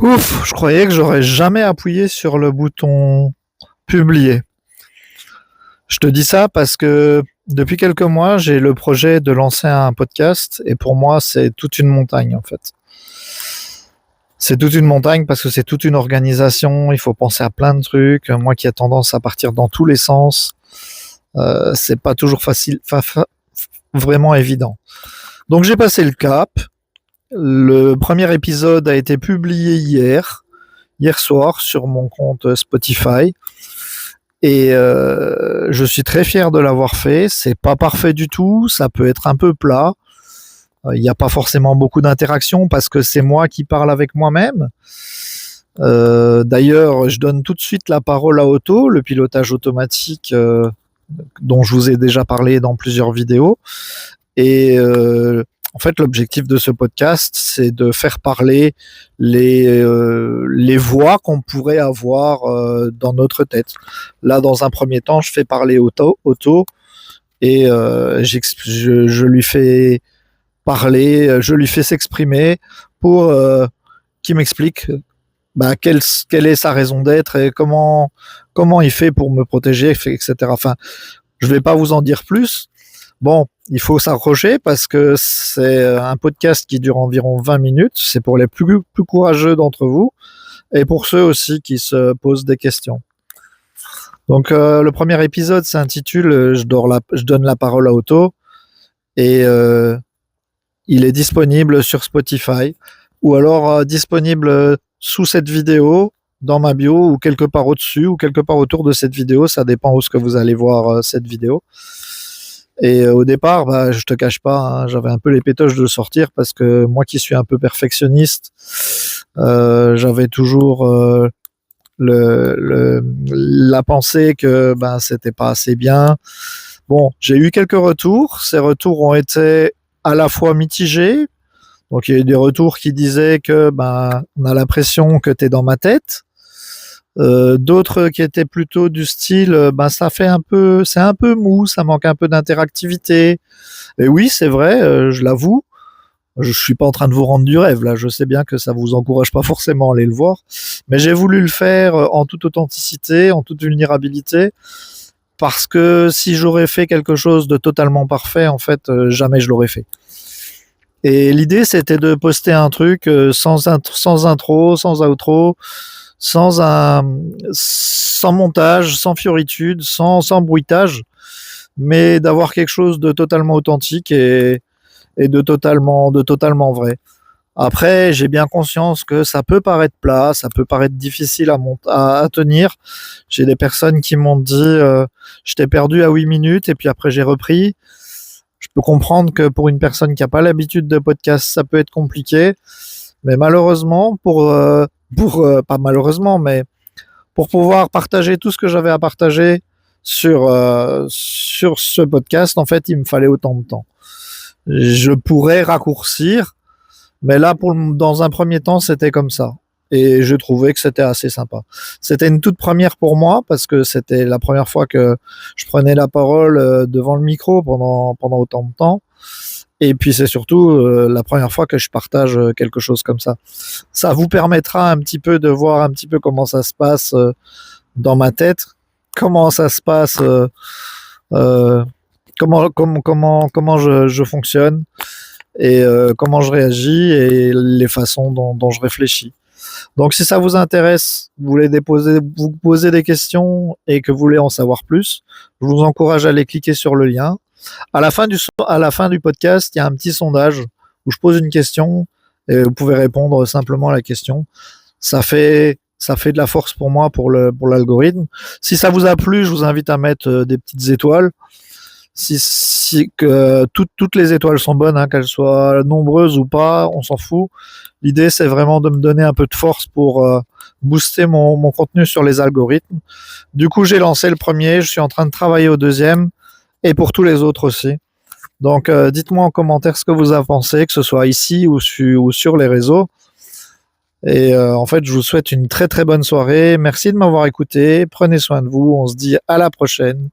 Ouf, je croyais que j'aurais jamais appuyé sur le bouton publier. Je te dis ça parce que depuis quelques mois, j'ai le projet de lancer un podcast et pour moi, c'est toute une montagne en fait. C'est toute une montagne parce que c'est toute une organisation, il faut penser à plein de trucs. Moi qui ai tendance à partir dans tous les sens, c'est pas toujours facile, vraiment évident. Donc j'ai passé le cap. Le premier épisode a été publié hier soir sur mon compte Spotify. Et je suis très fier de l'avoir fait. C'est pas parfait du tout, ça peut être un peu plat. Il n'y a pas forcément beaucoup d'interaction parce que c'est moi qui parle avec moi-même. D'ailleurs, je donne tout de suite la parole à Otto, le pilotage automatique dont je vous ai déjà parlé dans plusieurs vidéos. Et en fait, l'objectif de ce podcast, c'est de faire parler les voix qu'on pourrait avoir dans notre tête. Là, dans un premier temps, je fais parler Otto et je lui fais parler, je lui fais s'exprimer pour qu'il m'explique quelle est sa raison d'être et comment il fait pour me protéger, etc. Enfin, je vais pas vous en dire plus. Bon, il faut s'accrocher parce que c'est un podcast qui dure environ 20 minutes. C'est pour les plus courageux d'entre vous et pour ceux aussi qui se posent des questions. Donc, le premier épisode s'intitule je donne la parole à Otto et il est disponible sur Spotify ou alors disponible sous cette vidéo dans ma bio ou quelque part au-dessus ou quelque part autour de cette vidéo. Ça dépend où ce que vous allez voir cette vidéo. Et au départ, je te cache pas, hein, j'avais un peu les pétoches de sortir parce que moi qui suis un peu perfectionniste, j'avais toujours la pensée que c'était pas assez bien. Bon, j'ai eu quelques retours. Ces retours ont été à la fois mitigés. Donc il y a eu des retours qui disaient que on a l'impression que tu es dans ma tête. D'autres qui étaient plutôt du style c'est un peu mou, ça manque un peu d'interactivité. Et oui, c'est vrai, je l'avoue. Je suis pas en train de vous rendre du rêve là, je sais bien que ça vous encourage pas forcément à aller le voir, mais j'ai voulu le faire en toute authenticité, en toute vulnérabilité, parce que si j'aurais fait quelque chose de totalement parfait, en fait, jamais je l'aurais fait. Et l'idée, c'était de poster un truc sans intro, sans outro, sans montage, sans fioritude, sans bruitage, mais d'avoir quelque chose de totalement authentique et de totalement vrai. Après, j'ai bien conscience que ça peut paraître plat, ça peut paraître difficile à tenir. J'ai des personnes qui m'ont dit je t'ai perdu à 8 minutes et puis après j'ai repris. Je peux comprendre que pour une personne qui n'a pas l'habitude de podcast, ça peut être compliqué. Mais malheureusement, pas malheureusement, mais pour pouvoir partager tout ce que j'avais à partager sur ce podcast, en fait, il me fallait autant de temps. Je pourrais raccourcir, mais là, dans un premier temps, c'était comme ça. Et je trouvais que c'était assez sympa. C'était une toute première pour moi parce que c'était la première fois que je prenais la parole devant le micro pendant autant de temps. Et puis c'est surtout la première fois que je partage quelque chose comme ça. Ça vous permettra un petit peu de voir un petit peu comment ça se passe dans ma tête, comment ça se passe, comment je fonctionne et comment je réagis et les façons dont je réfléchis. Donc si ça vous intéresse, vous voulez vous poser des questions et que vous voulez en savoir plus, je vous encourage à aller cliquer sur le lien. À la fin du podcast, il y a un petit sondage où je pose une question et vous pouvez répondre simplement à la question. Ça fait de la force pour moi pour l'algorithme. Si ça vous a plu, je vous invite à mettre des petites étoiles. Que toutes les étoiles sont bonnes, hein, qu'elles soient nombreuses ou pas, on s'en fout. L'idée, c'est vraiment de me donner un peu de force pour booster mon contenu sur les algorithmes. Du coup, j'ai lancé le premier, je suis en train de travailler au deuxième et pour tous les autres aussi. Donc, dites-moi en commentaire ce que vous en pensez, que ce soit ici ou sur les réseaux. Et en fait, je vous souhaite une très très bonne soirée. Merci de m'avoir écouté. Prenez soin de vous. On se dit à la prochaine.